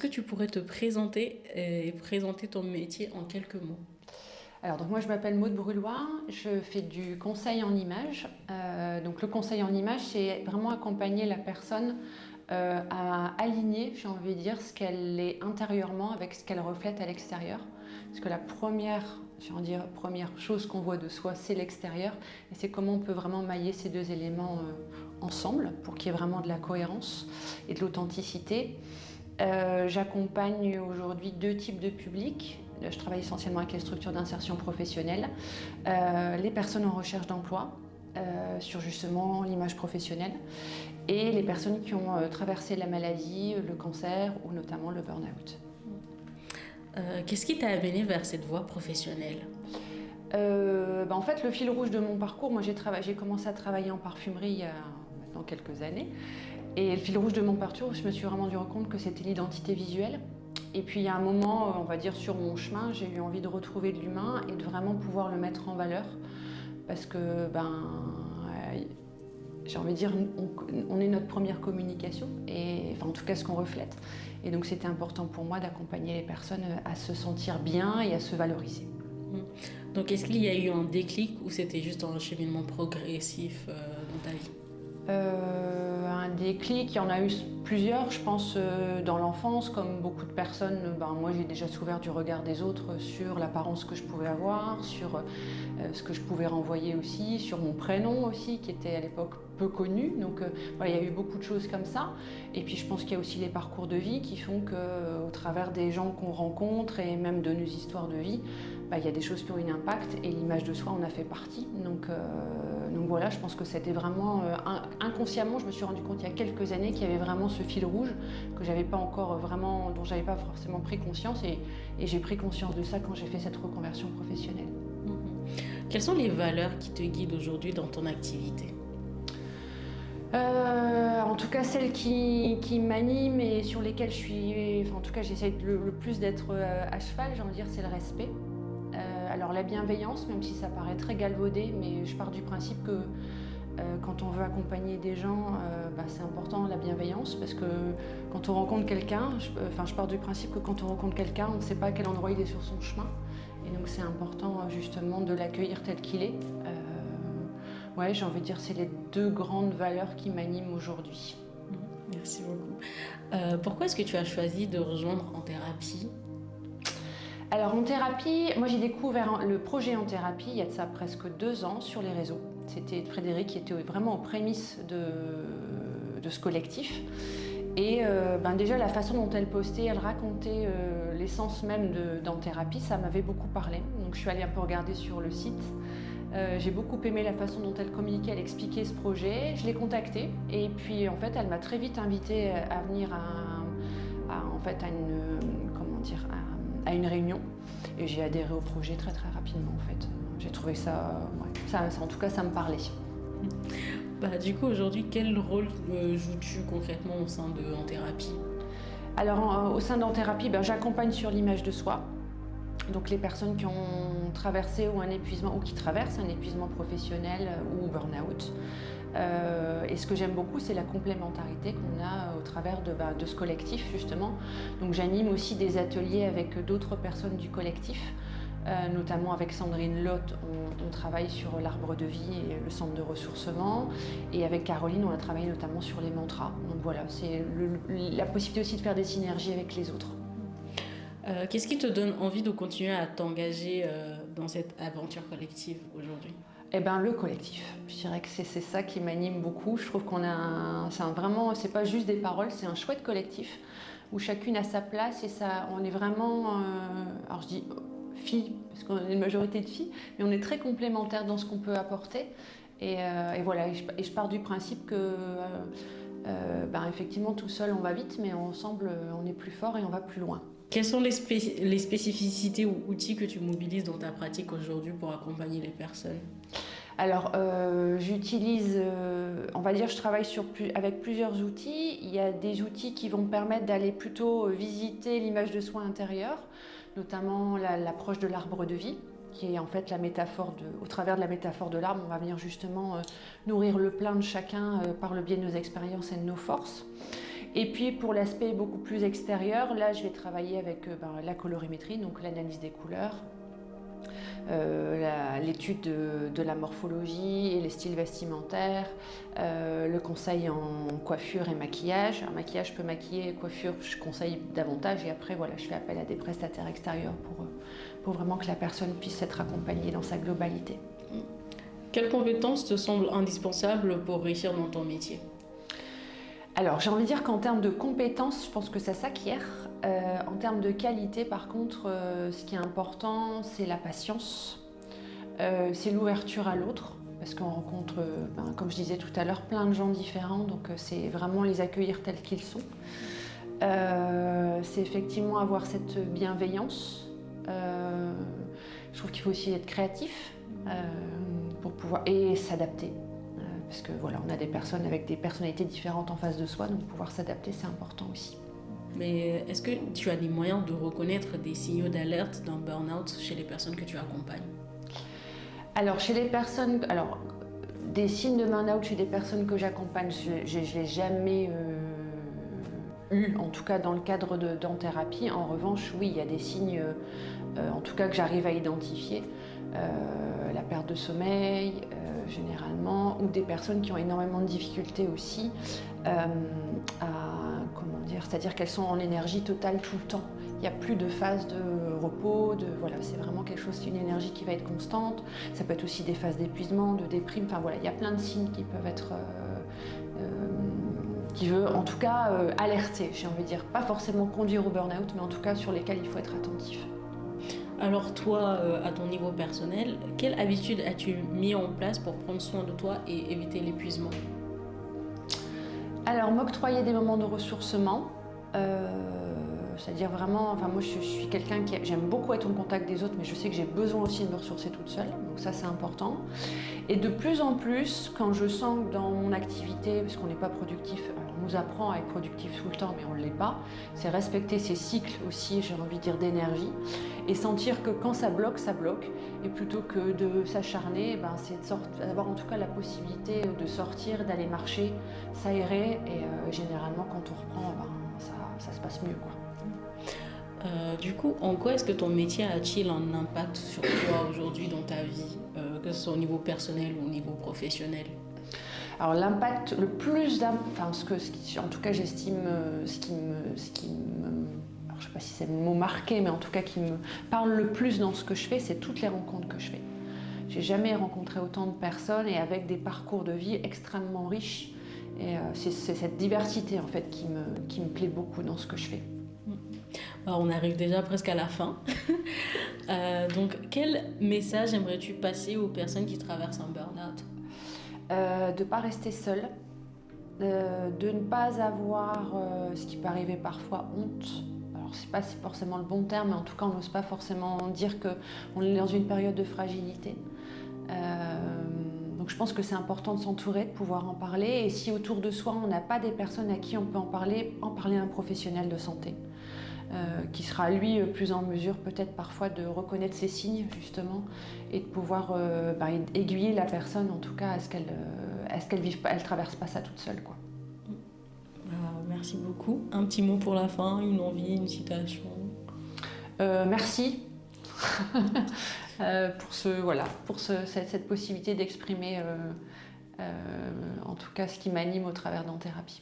que tu pourrais te présenter et présenter ton métier en quelques mots? Alors, donc moi, je m'appelle Maude Brulois, je fais du conseil en images. Donc, le conseil en images, c'est vraiment accompagner la personne à aligner, j'ai envie de dire, ce qu'elle est intérieurement avec ce qu'elle reflète à l'extérieur. Parce que la première, j'ai envie de dire, première chose qu'on voit de soi, c'est l'extérieur. Et c'est comment on peut vraiment mailler ces deux éléments ensemble pour qu'il y ait vraiment de la cohérence et de l'authenticité. J'accompagne aujourd'hui deux types de publics. Je travaille essentiellement avec les structures d'insertion professionnelle, les personnes en recherche d'emploi, sur justement l'image professionnelle, et les personnes qui ont traversé la maladie, le cancer ou notamment le burn-out. Qu'est-ce qui t'a amené vers cette voie professionnelle? En fait, le fil rouge de mon parcours, moi j'ai commencé à travailler en parfumerie il y a maintenant quelques années. Et le fil rouge de mon parcours, je me suis vraiment rendu compte que c'était l'identité visuelle. Et puis il y a un moment, on va dire sur mon chemin, j'ai eu envie de retrouver de l'humain et de vraiment pouvoir le mettre en valeur. Parce que, j'ai envie de dire, on est notre première communication, et, enfin en tout cas ce qu'on reflète. Et donc c'était important pour moi d'accompagner les personnes à se sentir bien et à se valoriser. Donc est-ce qu'il y a eu un déclic ou c'était juste un cheminement progressif dans ta vie? Un déclic, il y en a eu plusieurs, je pense, dans l'enfance, comme beaucoup de personnes. Moi j'ai déjà souffert du regard des autres sur l'apparence que je pouvais avoir, sur ce que je pouvais renvoyer aussi, sur mon prénom aussi, qui était à l'époque peu connu. Donc il y a eu beaucoup de choses comme ça. Et puis je pense qu'il y a aussi les parcours de vie qui font qu'au travers des gens qu'on rencontre et même de nos histoires de vie, il y a des choses qui ont un impact, et l'image de soi en a fait partie. Donc voilà, je pense que c'était vraiment inconsciemment, je me suis rendu compte il y a quelques années qu'il y avait vraiment ce fil rouge que j'avais pas encore vraiment, dont j'avais pas forcément pris conscience, et j'ai pris conscience de ça quand j'ai fait cette reconversion professionnelle. Quelles sont les valeurs qui te guident aujourd'hui dans ton activité? En tout cas, celles qui m'animent et sur lesquelles en tout cas, j'essaie le plus d'être à cheval, j'ai envie de dire, c'est le respect. Alors la bienveillance, même si ça paraît très galvaudé, mais je pars du principe que quand on veut accompagner des gens, c'est important la bienveillance, parce que quand on rencontre quelqu'un, je pars du principe que quand on rencontre quelqu'un, on ne sait pas à quel endroit il est sur son chemin, et donc c'est important justement de l'accueillir tel qu'il est. J'ai envie de dire, c'est les deux grandes valeurs qui m'animent aujourd'hui. Merci beaucoup. Pourquoi est-ce que tu as choisi de rejoindre En Thérapie? Alors en thérapie, moi j'ai découvert le projet En Thérapie il y a de ça presque 2 ans sur les réseaux. C'était Frédéric qui était vraiment aux prémices de ce collectif. Et déjà la façon dont elle postait, elle racontait l'essence même d'En Thérapie, ça m'avait beaucoup parlé. Donc je suis allée un peu regarder sur le site. J'ai beaucoup aimé la façon dont elle communiquait, elle expliquait ce projet. Je l'ai contactée, et puis en fait elle m'a très vite invitée à venir à une réunion, et j'ai adhéré au projet très très rapidement en fait. J'ai trouvé ça, en tout cas ça me parlait. Du coup aujourd'hui, quel rôle joues-tu concrètement au sein de En Thérapie? Alors au sein d'En Thérapie, j'accompagne sur l'image de soi. Donc les personnes qui ont traversé ou un épuisement, ou qui traversent un épuisement professionnel ou burn-out. Et ce que j'aime beaucoup, c'est la complémentarité qu'on a au travers de ce collectif justement. Donc j'anime aussi des ateliers avec d'autres personnes du collectif, notamment avec Sandrine Lotte, on travaille sur l'arbre de vie et le centre de ressourcement. Et avec Caroline, on a travaillé notamment sur les mantras. Donc voilà, c'est la possibilité aussi de faire des synergies avec les autres. Qu'est-ce qui te donne envie de continuer à t'engager dans cette aventure collective aujourd'hui? Le collectif. Je dirais que c'est ça qui m'anime beaucoup. Je trouve qu'on a c'est pas juste des paroles, c'est un chouette collectif où chacune a sa place, et ça, on est vraiment, alors je dis filles, parce qu'on est une majorité de filles, mais on est très complémentaires dans ce qu'on peut apporter. Et voilà, et je pars du principe que effectivement tout seul on va vite, mais ensemble on est plus fort et on va plus loin. Quelles sont les spécificités ou outils que tu mobilises dans ta pratique aujourd'hui pour accompagner les personnes? Alors, j'utilise, on va dire, je travaille avec plusieurs outils. Il y a des outils qui vont me permettre d'aller plutôt visiter l'image de soi intérieure, notamment l'approche de l'arbre de vie, qui est en fait la métaphore au travers de la métaphore de l'arbre, on va venir justement nourrir le plein de chacun par le biais de nos expériences et de nos forces. Et puis pour l'aspect beaucoup plus extérieur, là je vais travailler avec la colorimétrie, donc l'analyse des couleurs, l'étude de la morphologie et les styles vestimentaires, le conseil en coiffure et maquillage. Alors, maquillage, je peux maquiller, coiffure, je conseille davantage et après voilà, je fais appel à des prestataires extérieurs pour vraiment que la personne puisse être accompagnée dans sa globalité. Quelles compétences te semblent indispensables pour réussir dans ton métier? Alors, j'ai envie de dire qu'en termes de compétences, je pense que ça s'acquiert. En termes de qualité, par contre, ce qui est important, c'est la patience, c'est l'ouverture à l'autre, parce qu'on rencontre, comme je disais tout à l'heure, plein de gens différents, donc c'est vraiment les accueillir tels qu'ils sont. C'est effectivement avoir cette bienveillance. Je trouve qu'il faut aussi être créatif pour pouvoir et s'adapter. Parce que voilà, on a des personnes avec des personnalités différentes en face de soi, donc pouvoir s'adapter, c'est important aussi. Mais est-ce que tu as des moyens de reconnaître des signaux d'alerte d'un burn-out chez les personnes que tu accompagnes? Alors, chez les personnes, des signes de burn-out chez des personnes que j'accompagne, je ne l'ai jamais eu, en tout cas dans le cadre d'en thérapie. En revanche, oui, il y a des signes, en tout cas que j'arrive à identifier. La perte de sommeil, généralement, ou des personnes qui ont énormément de difficultés aussi c'est-à-dire qu'elles sont en énergie totale tout le temps. Il n'y a plus de phase de repos, voilà, c'est vraiment quelque chose, une énergie qui va être constante. Ça peut être aussi des phases d'épuisement, de déprime, enfin voilà, il y a plein de signes qui peuvent être qui veut en tout cas alerter, j'ai envie de dire, pas forcément conduire au burn-out, mais en tout cas sur lesquels il faut être attentif. Alors toi, à ton niveau personnel, quelle habitude as-tu mis en place pour prendre soin de toi et éviter l'épuisement? Alors, m'octroyer des moments de ressourcement, c'est-à-dire vraiment, enfin moi je suis quelqu'un j'aime beaucoup être en contact des autres, mais je sais que j'ai besoin aussi de me ressourcer toute seule, donc ça c'est important. Et de plus en plus, quand je sens que dans mon activité, parce qu'on n'est pas productif, alors on nous apprend à être productif tout le temps, mais on ne l'est pas, c'est respecter ces cycles aussi, j'ai envie de dire, d'énergie, et sentir que quand ça bloque, et plutôt que de s'acharner, c'est d'avoir en tout cas la possibilité de sortir, d'aller marcher, s'aérer, et généralement quand on reprend, ça se passe mieux, quoi. Du coup, en quoi est-ce que ton métier a-t-il un impact sur toi aujourd'hui dans ta vie, que ce soit au niveau personnel ou au niveau professionnel? Alors l'impact, le plus en tout cas j'estime, alors je ne sais pas si c'est le mot marqué, mais en tout cas qui me parle le plus dans ce que je fais, c'est toutes les rencontres que je fais. J'ai jamais rencontré autant de personnes et avec des parcours de vie extrêmement riches. Et c'est cette diversité en fait qui me plaît beaucoup dans ce que je fais. On arrive déjà presque à la fin. Donc quel message aimerais-tu passer aux personnes qui traversent un burn-out? De ne pas rester seule, de ne pas avoir ce qui peut arriver parfois, honte. Alors je ne sais pas si c'est forcément le bon terme, mais en tout cas on n'ose pas forcément dire qu'on est dans une période de fragilité. Donc je pense que c'est important de s'entourer, de pouvoir en parler. Et si autour de soi on n'a pas des personnes à qui on peut en parler à un professionnel de santé. Qui sera lui plus en mesure peut-être parfois de reconnaître ces signes justement et de pouvoir aiguiller la personne en tout cas à ce qu'elle vive pas, elle traverse pas ça toute seule, quoi. Merci beaucoup. Un petit mot pour la fin, une envie, une citation. Merci pour cette possibilité d'exprimer en tout cas ce qui m'anime au travers d'en thérapie.